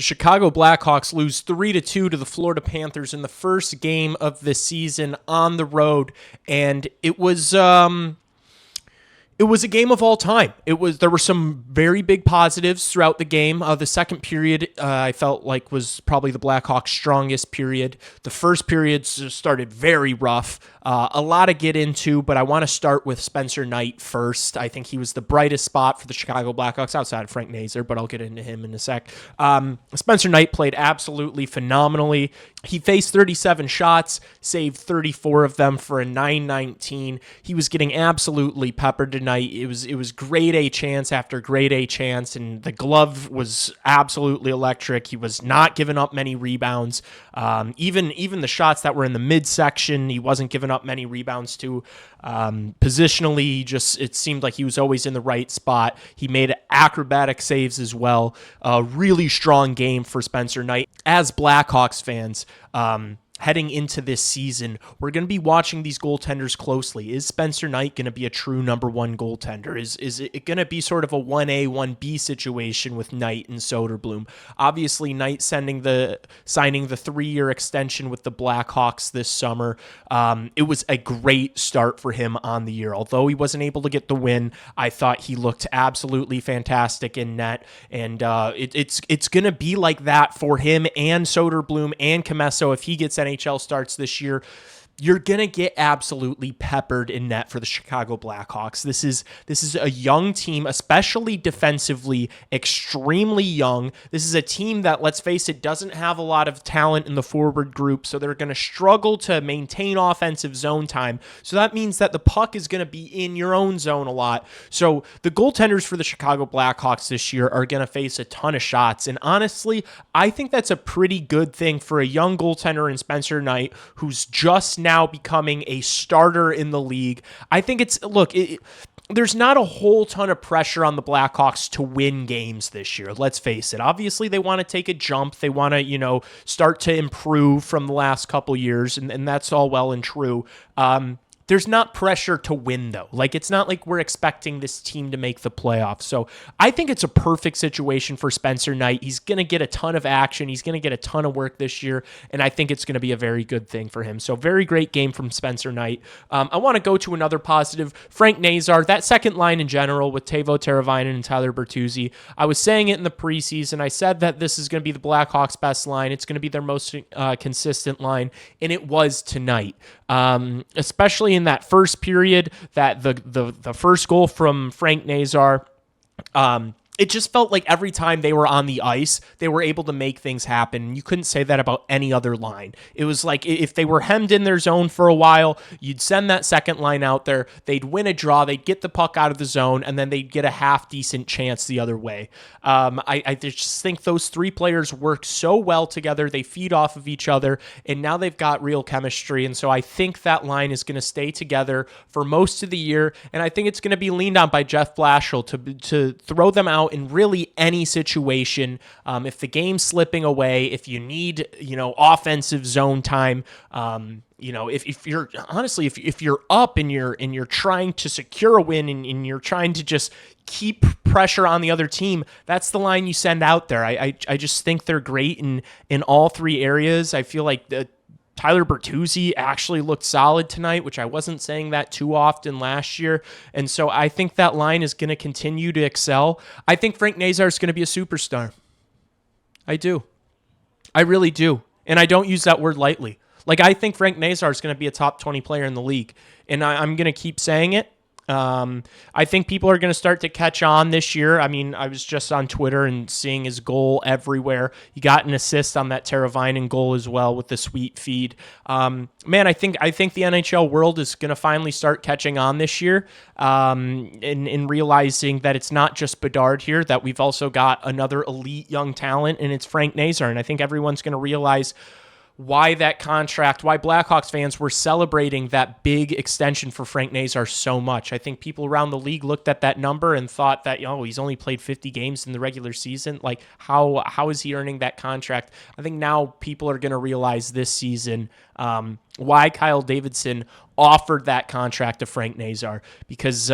The Chicago Blackhawks lose 3-2 to the Florida Panthers in the first game of the season on the road, and it was a game of all time. There were some very big positives throughout the game. The second period, I felt like was probably the Blackhawks' strongest period. The first period started very rough. A lot to get into, but I want to start with Spencer Knight first. I think he was the brightest spot for the Chicago Blackhawks outside of Frank Nazar, but I'll get into him in a sec. Spencer Knight played absolutely phenomenally. He faced 37 shots, saved 34 of them for a .919. He was getting absolutely peppered tonight. It was grade A chance after grade A chance, and the glove was absolutely electric. He was not giving up many rebounds. Even the shots that were in the midsection, he wasn't giving up many rebounds to. Positionally, it seemed like he was always in the right spot. He made acrobatic saves as well. A really strong game for Spencer Knight. As Blackhawks fans, heading into this season, we're going to be watching these goaltenders closely. Is Spencer Knight going to be a true number one goaltender? Is it going to be sort of a 1A, 1B situation with Knight and Soderblom? Obviously, Knight signing the 3-year extension with the Blackhawks this summer. It was a great start for him on the year. Although he wasn't able to get the win, I thought he looked absolutely fantastic in net, and it's going to be like that for him and Soderblom and Comesso if he gets NHL starts this year. You're going to get absolutely peppered in net for the Chicago Blackhawks. This is a young team, especially defensively, extremely young. This is a team that, let's face it, doesn't have a lot of talent in the forward group, so they're going to struggle to maintain offensive zone time. So that means that the puck is going to be in your own zone a lot. So the goaltenders for the Chicago Blackhawks this year are going to face a ton of shots, and honestly, I think that's a pretty good thing for a young goaltender in Spencer Knight, who's just now becoming a starter in the league. I think there's not a whole ton of pressure on the Blackhawks to win games this year. Let's face it. Obviously, they want to take a jump. They want to, start to improve from the last couple years, and that's all well and true. There's not pressure to win, though. It's not like we're expecting this team to make the playoffs. So I think it's a perfect situation for Spencer Knight. He's going to get a ton of action. He's going to get a ton of work this year, and I think it's going to be a very good thing for him. So very great game from Spencer Knight. I want to go to another positive. Frank Nazar, that second line in general with Teuvo Teravainen and Tyler Bertuzzi. I was saying it in the preseason. I said that this is going to be the Blackhawks' best line. It's going to be their most consistent line, and it was tonight. Especially in that first period, that the first goal from Frank Nazar, it just felt like every time they were on the ice, they were able to make things happen. You couldn't say that about any other line. It was like if they were hemmed in their zone for a while, you'd send that second line out there, they'd win a draw, they'd get the puck out of the zone, and then they'd get a half-decent chance the other way. I just think those three players work so well together. They feed off of each other, and now they've got real chemistry, and so I think that line is going to stay together for most of the year, and I think it's going to be leaned on by Jeff Blashill to throw them out in really any situation. If the game's slipping away, if you need, offensive zone time, if you're honestly, if you're up and you're trying to secure a win and you're trying to just keep pressure on the other team, that's the line you send out there. I just think they're great in all three areas. I feel like Tyler Bertuzzi actually looked solid tonight, which I wasn't saying that too often last year. And so I think that line is going to continue to excel. I think Frank Nazar is going to be a superstar. I do. I really do. And I don't use that word lightly. I think Frank Nazar is going to be a top 20 player in the league. And I'm going to keep saying it. I think people are going to start to catch on this year. I mean, I was just on Twitter and seeing his goal everywhere. He got an assist on that Teravainen goal as well with the sweet feed. Man, I think the NHL world is going to finally start catching on this year, in realizing that it's not just Bedard here, that we've also got another elite young talent, and it's Frank Nazar. And I think everyone's going to realize why Blackhawks fans were celebrating that big extension for Frank Nazar so much. I think people around the league looked at that number and thought that, he's only played 50 games in the regular season. How is he earning that contract? I think now people are going to realize this season why Kyle Davidson offered that contract to Frank Nazar. Because,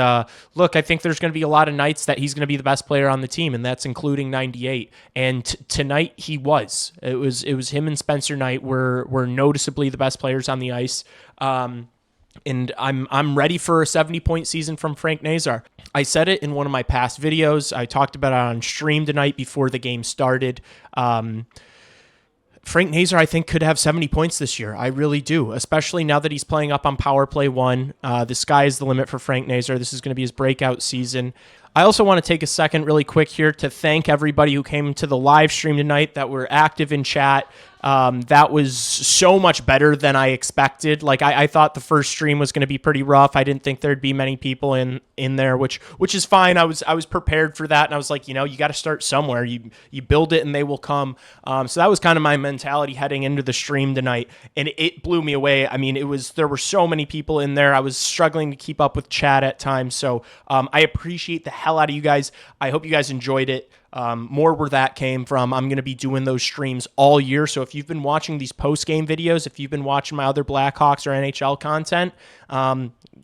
look, I think there's going to be a lot of nights that he's going to be the best player on the team, and that's including 98. And tonight he was. It was him and Spencer Knight were noticeably the best players on the ice. And I'm ready for a 70-point season from Frank Nazar. I said it in one of my past videos. I talked about it on stream tonight before the game started. Frank Nazar, I think, could have 70 points this year. I really do, especially now that he's playing up on Power Play 1. The sky is the limit for Frank Nazar. This is going to be his breakout season. I also want to take a second really quick here to thank everybody who came to the live stream tonight that were active in chat. That was so much better than I expected. Like I thought the first stream was going to be pretty rough. I didn't think there'd be many people in there, which is fine. I was prepared for that, and I was like, you got to start somewhere. You build it, and they will come. So that was kind of my mentality heading into the stream tonight, and it blew me away. I mean, there were so many people in there. I was struggling to keep up with chat at times. So I appreciate the hell out of you guys. I hope you guys enjoyed it. More where that came from. I'm going to be doing those streams all year. So if you've been watching these post-game videos, if you've been watching my other Blackhawks or NHL content,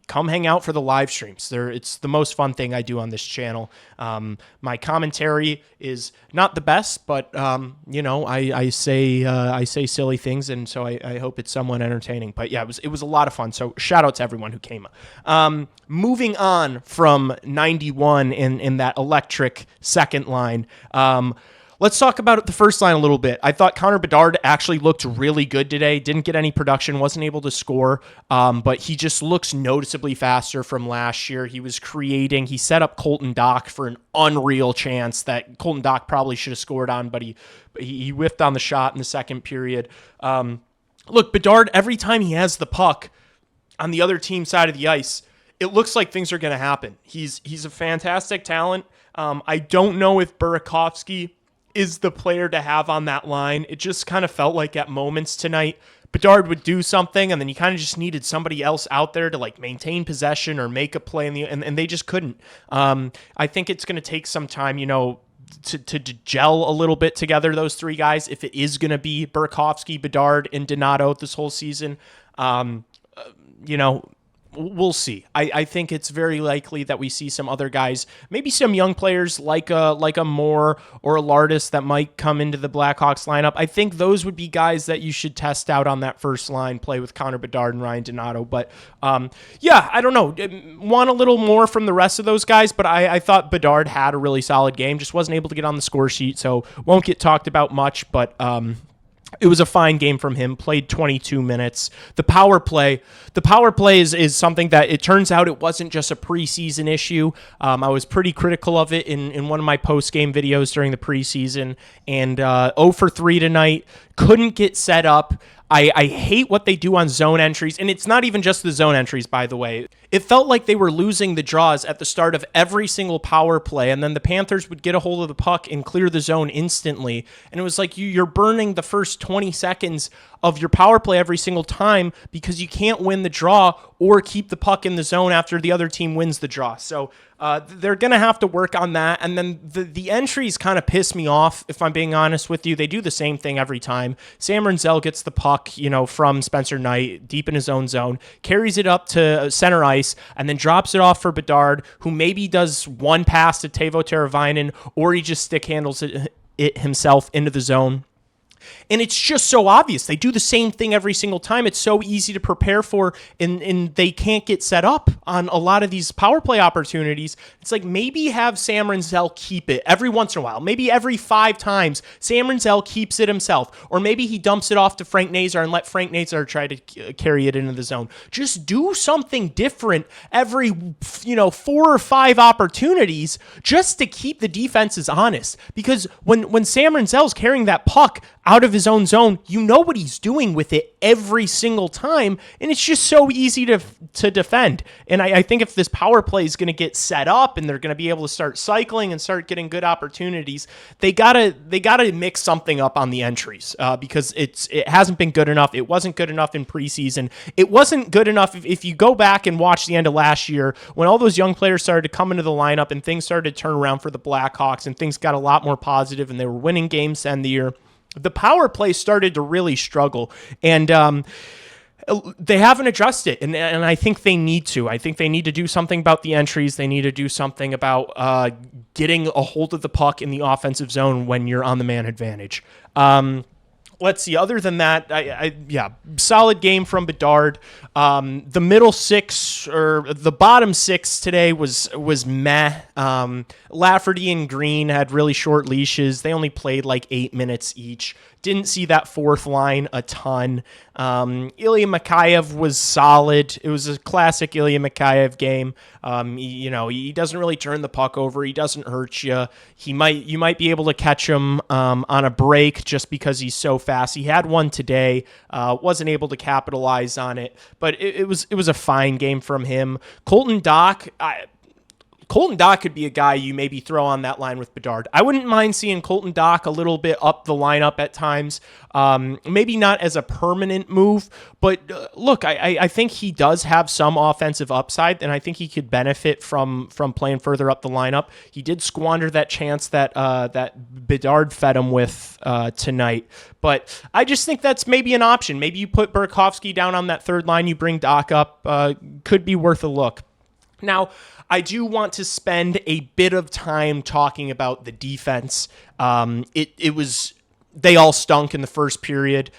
come hang out for the live streams. It's the most fun thing I do on this channel. My commentary is not the best, but I say silly things, and so I hope it's somewhat entertaining. But yeah, it was a lot of fun. So shout out to everyone who came. Moving on from 91 in that electric second line. Let's talk about the first line a little bit. I thought Connor Bedard actually looked really good today. Didn't get any production, wasn't able to score, but he just looks noticeably faster from last year. He was creating. He set up Colton Dach for an unreal chance that Colton Dach probably should have scored on, but he whiffed on the shot in the second period. Look, Bedard, every time he has the puck on the other team side of the ice, it looks like things are going to happen. He's a fantastic talent. I don't know if Burakovsky is the player to have on that line. It just kind of felt like at moments tonight, Bedard would do something, and then you kind of just needed somebody else out there to like maintain possession or make a play, and they just couldn't. I think it's going to take some time, to gel a little bit together, those three guys, if it is going to be Burakovsky, Bedard, and Donato this whole season. We'll see. I think it's very likely that we see some other guys, maybe some young players like a Moore or a Lardis that might come into the Blackhawks lineup. I think those would be guys that you should test out on that first line, play with Connor Bedard and Ryan Donato. But I don't know. Want a little more from the rest of those guys, but I thought Bedard had a really solid game, just wasn't able to get on the score sheet, so won't get talked about much, but it was a fine game from him, played 22 minutes. The power play is something that it turns out it wasn't just a preseason issue. I was pretty critical of it in one of my post-game videos during the preseason, and 0 for 3 tonight, couldn't get set up. I hate what they do on zone entries, and it's not even just the zone entries, by the way. It felt like they were losing the draws at the start of every single power play, and then the Panthers would get a hold of the puck and clear the zone instantly, and it was like you're burning the first 20 seconds of your power play every single time because you can't win the draw or keep the puck in the zone after the other team wins the draw. So they're going to have to work on that. And then the entries kind of piss me off, if I'm being honest with you. They do the same thing every time. Sam Renzel gets the puck, from Spencer Knight deep in his own zone, carries it up to center ice, and then drops it off for Bedard, who maybe does one pass to Teuvo Teravainen, or he just stick handles it himself into the zone. And it's just so obvious. They do the same thing every single time. It's so easy to prepare for, and they can't get set up on a lot of these power play opportunities. It's like maybe have Sam Renzel keep it every once in a while. Maybe every 5 times, Sam Renzel keeps it himself. Or maybe he dumps it off to Frank Nazar and let Frank Nazar try to carry it into the zone. Just do something different every 4 or 5 opportunities just to keep the defenses honest. Because when Sam Renzel's carrying that puck out of his own zone, you know what he's doing with it every single time, and it's just so easy to defend. And I think if this power play is going to get set up and they're going to be able to start cycling and start getting good opportunities, they gotta mix something up on the entries because it hasn't been good enough. It wasn't good enough in preseason. It wasn't good enough if you go back and watch the end of last year when all those young players started to come into the lineup and things started to turn around for the Blackhawks and things got a lot more positive and they were winning games to end the year. The power play started to really struggle. And They haven't adjusted, and I think they need to. I think they need to do something about the entries. They need to do something about getting a hold of the puck in the offensive zone when you're on the man advantage. Let's see. Other than that, yeah, solid game from Bedard. The middle six or the bottom six today was meh. Lafferty and Green had really short leashes. They only played like 8 minutes each. Didn't see that fourth line a ton. Ilya Mikheyev was solid. It was a classic Ilya Mikheyev game. He doesn't really turn the puck over. He doesn't hurt you. You might be able to catch him on a break just because he's so fast. He had one today. Wasn't able to capitalize on it, but it was a fine game from him. Colton Dach could be a guy you maybe throw on that line with Bedard. I wouldn't mind seeing Colton Dach a little bit up the lineup at times. Maybe not as a permanent move, but look, I think he does have some offensive upside, and I think he could benefit from playing further up the lineup. He did squander that chance that Bedard fed him with tonight, but I just think that's maybe an option. Maybe you put Burakovsky down on that third line, you bring Dach up, could be worth a look. Now, I do want to spend a bit of time talking about the defense. They all stunk in the first period,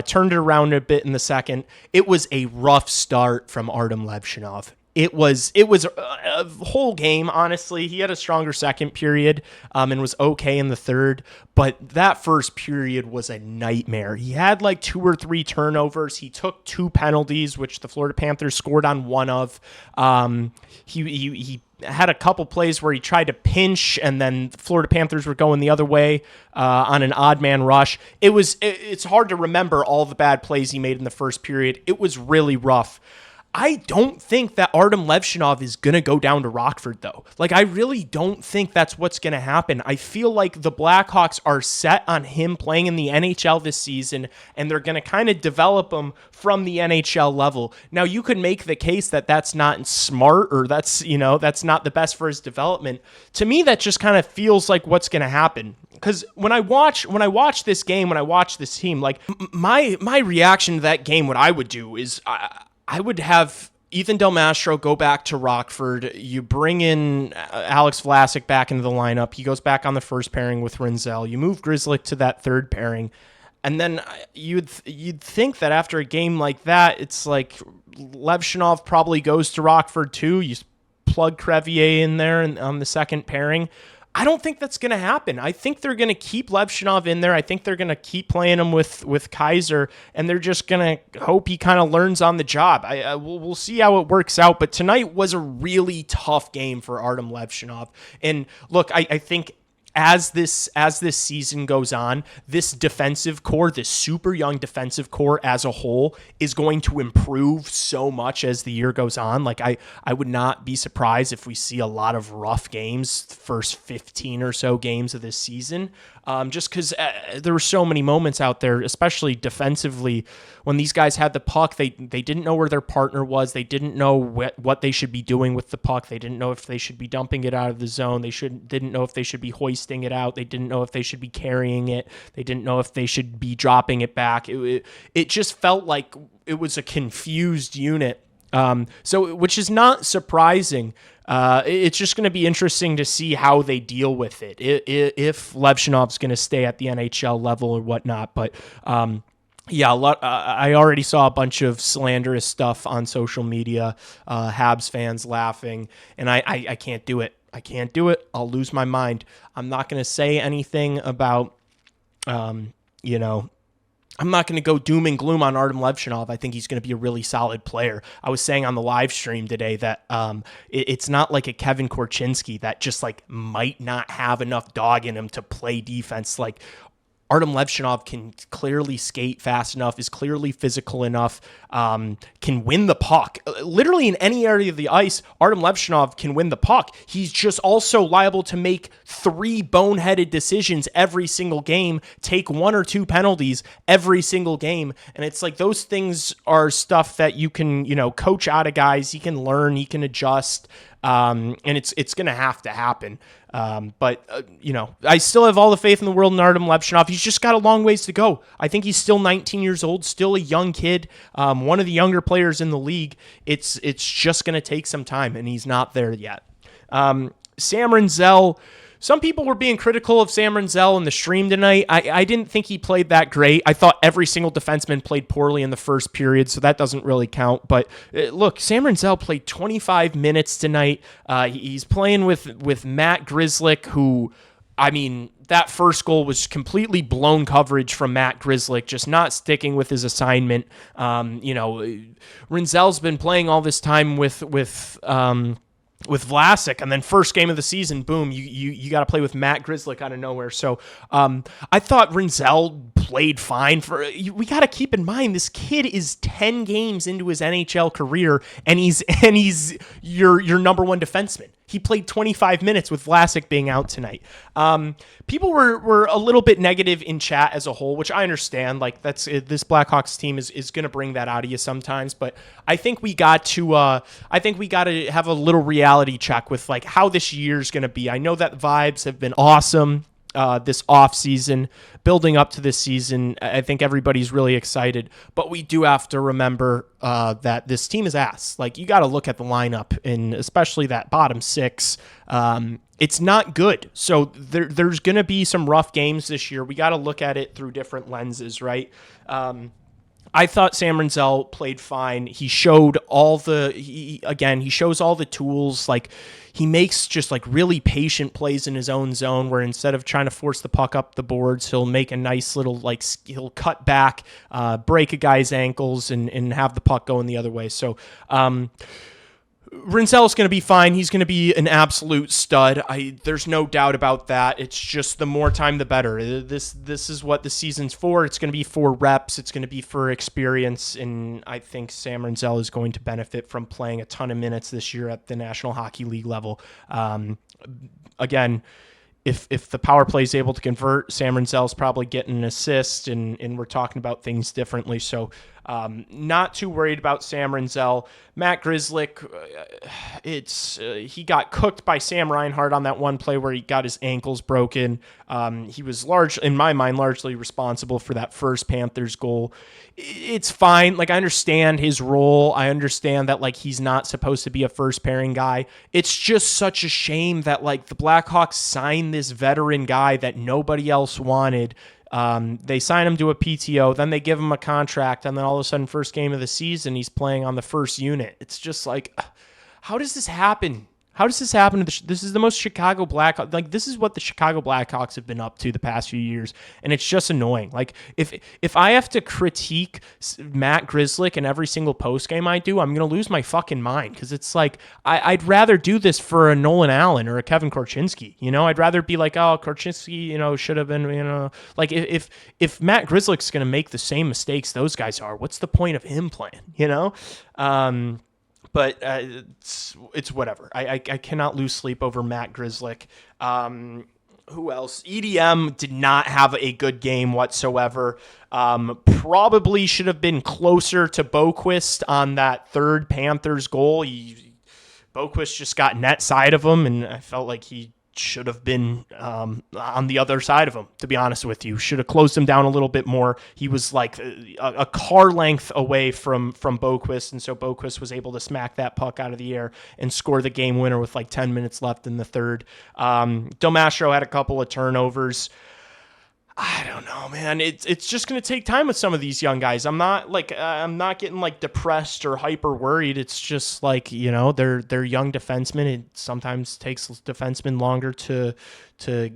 turned it around a bit in the second. It was a rough start from Artem Levshunov. It was a whole game, honestly. He had a stronger second period and was okay in the third, but that first period was a nightmare. He had like 2 or 3 turnovers. He took 2 penalties, which the Florida Panthers scored on one of. He had a couple plays where he tried to pinch, and then the Florida Panthers were going the other way on an odd man rush. It's hard to remember all the bad plays he made in the first period. It was really rough. I don't think that Artem Levshunov is going to go down to Rockford, though. Like, I really don't think that's what's going to happen. I feel like the Blackhawks are set on him playing in the NHL this season, and they're going to kind of develop him from the NHL level. Now, you could make the case that that's not smart, or that's not the best for his development. To me, that just kind of feels like what's going to happen. Because when I watch this game, when I watch this team, like my reaction to that game, what I would do is I would have Ethan Del Mastro go back to Rockford. You bring in Alex Vlasic back into the lineup. He goes back on the first pairing with Rinzel. You move Grzelcyk to that third pairing. And then you'd think that after a game like that, it's like Levshunov probably goes to Rockford too. You plug Crevier in there and on the second pairing. I don't think that's going to happen. I think they're going to keep Levshunov in there. I think they're going to keep playing him with Kaiser, and they're just going to hope he kind of learns on the job. We'll see how it works out, but tonight was a really tough game for Artem Levshunov. And look, I think as this season goes on, this defensive core, this super young defensive core as a whole, is going to improve so much as the year goes on. Like I would not be surprised if we see a lot of rough games the first 15 or so games of this season. Just because there were so many moments out there, especially defensively, when these guys had the puck, they didn't know where their partner was. They didn't know what they should be doing with the puck. They didn't know if they should be dumping it out of the zone. They didn't know if they should be hoisting it out. They didn't know if they should be carrying it. They didn't know if they should be dropping it back. It just felt like it was a confused unit. Which is not surprising. It's just going to be interesting to see how they deal with it, if Levshunov's going to stay at the NHL level or whatnot. But I already saw a bunch of slanderous stuff on social media, Habs fans laughing, and I can't do it. I can't do it. I'll lose my mind. I'm not going to say anything about, I'm not going to go doom and gloom on Artem Levshunov. I think he's going to be a really solid player. I was saying on the live stream today that it's not like a Kevin Korchinski that just like might not have enough dog in him to play defense. Like Artem Levshunov can clearly skate fast enough, is clearly physical enough, can win the puck. Literally in any area of the ice, Artem Levshunov can win the puck. He's just also liable to make 3 boneheaded decisions every single game, take 1 or 2 penalties every single game. And it's like those things are stuff that you can, coach out of guys. He can learn, he can adjust. And it's going to have to happen. But I still have all the faith in the world in Artem Lepshinov. He's just got a long ways to go. I think he's still 19 years old, still a young kid, one of the younger players in the league. It's just going to take some time, and he's not there yet. Sam Rinzel. Some people were being critical of Sam Rinzel in the stream tonight. I didn't think he played that great. I thought every single defenseman played poorly in the first period, so that doesn't really count. But look, Sam Rinzel played 25 minutes tonight. He's playing with Matt Grzelcyk, who, I mean, that first goal was completely blown coverage from Matt Grzelcyk, just not sticking with his assignment. Rinzel's been playing all this time with Vlasic, and then first game of the season, boom, you got to play with Matt Grzelcyk out of nowhere. So I thought Rinzel played fine. We got to keep in mind, this kid is 10 games into his NHL career, and he's your number one defenseman. He played 25 minutes with Vlasic being out tonight. People were a little bit negative in chat as a whole, which I understand. Like, this Blackhawks team is going to bring that out of you sometimes. But I think we got to have a little reality check with like how this year's going to be. I know that vibes have been awesome this off season, building up to this season. I think everybody's really excited, but we do have to remember that this team is ass. Like, you got to look at the lineup, and especially that bottom six. It's not good. So there's going to be some rough games this year. We got to look at it through different lenses, right? I thought Sam Rinzel played fine. He showed he shows all the tools. Like, he makes just like really patient plays in his own zone, where instead of trying to force the puck up the boards, he'll make a nice little, like, he'll cut back, break a guy's ankles and have the puck going the other way. So, Rinzel's going to be fine. He's going to be an absolute stud. There's no doubt about that. It's just the more time, the better. This is what the season's for. It's going to be for reps. It's going to be for experience. And I think Sam Rinzel is going to benefit from playing a ton of minutes this year at the National Hockey League level. Again, if the power play is able to convert, Sam Rinzel's probably getting an assist, and we're talking about things differently. So not too worried about Sam Rinzel. Matt Grzelcyk, he got cooked by Sam Reinhart on that one play where he got his ankles broken. He was in my mind, largely responsible for that first Panthers goal. It's fine. Like, I understand his role. I understand that, like, he's not supposed to be a first pairing guy. It's just such a shame that, like, the Blackhawks signed this veteran guy that nobody else wanted. They sign him to a PTO, then they give him a contract, and then all of a sudden, first game of the season, he's playing on the first unit. It's just like, how does this happen? How does this happen? This is the most Chicago Blackhawks. Like, this is what the Chicago Blackhawks have been up to the past few years, and it's just annoying. Like, if I have to critique Matt Grzelcyk in every single postgame I do, I'm gonna lose my fucking mind, because it's like I'd rather do this for a Nolan Allen or a Kevin Korchinski. I'd rather be like, oh, Korchinski, should have been, like, if Matt Grzelcyk's gonna make the same mistakes those guys are, what's the point of him playing? But it's whatever. I cannot lose sleep over Matt Grzelcyk. Who else? EDM did not have a good game whatsoever. Probably should have been closer to Boquist on that third Panthers goal. Boquist just got net side of him, and I felt like he should have been on the other side of him, to be honest with you. Should have closed him down a little bit more. He was like a car length away from Boquist, and so Boquist was able to smack that puck out of the air and score the game winner with like 10 minutes left in the third. Delmastro had a couple of turnovers. I don't know, man. It's just going to take time with some of these young guys. I'm not getting like depressed or hyper worried. It's just like, they're young defensemen. It sometimes takes defensemen longer to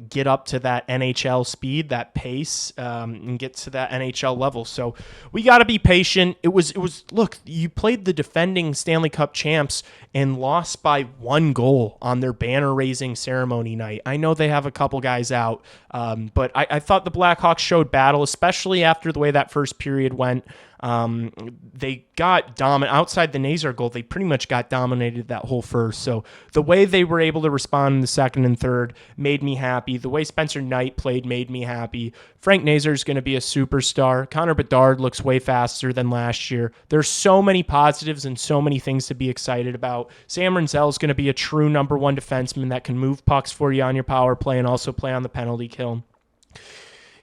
get up to that NHL speed, that pace, and get to that NHL level. So we got to be patient. It was look, you played the defending Stanley Cup champs and lost by 1 goal on their banner raising ceremony night. I know they have a couple guys out, but I thought the Blackhawks showed battle, especially after the way that first period went. They got dominant outside the Nazar goal. They pretty much got dominated that whole first. So the way they were able to respond in the second and third made me happy. The way Spencer Knight played made me happy. Frank Nazar is going to be a superstar. Connor Bedard looks way faster than last year. There's so many positives and so many things to be excited about. Sam Renzel is going to be a true number one defenseman that can move pucks for you on your power play and also play on the penalty kill.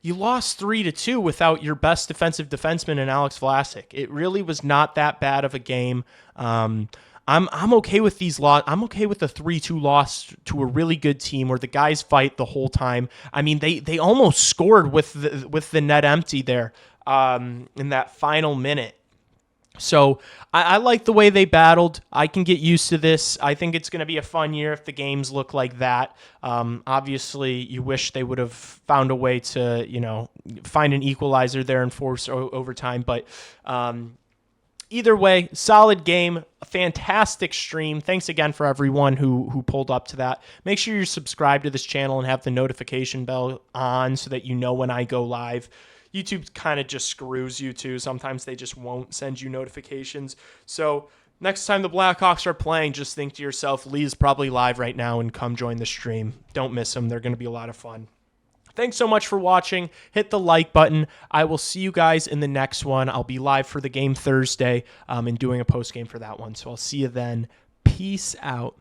You lost 3-2 without your best defensive defenseman in Alex Vlasic. It really was not that bad of a game. I'm okay with these I'm okay with the 3-2 loss to a really good team where the guys fight the whole time. I mean, they almost scored with the net empty there in that final minute. So I like the way they battled. I can get used to this. I think it's going to be a fun year if the games look like that. Obviously, you wish they would have found a way to, find an equalizer there and force overtime. But either way, solid game, a fantastic stream. Thanks again for everyone who pulled up to that. Make sure you're subscribed to this channel and have the notification bell on so that you know when I go live. YouTube kind of just screws you too. Sometimes they just won't send you notifications. So next time the Blackhawks are playing, just think to yourself, Lee's probably live right now, and come join the stream. Don't miss them. They're going to be a lot of fun. Thanks so much for watching. Hit the like button. I will see you guys in the next one. I'll be live for the game Thursday and doing a post game for that one. So I'll see you then. Peace out.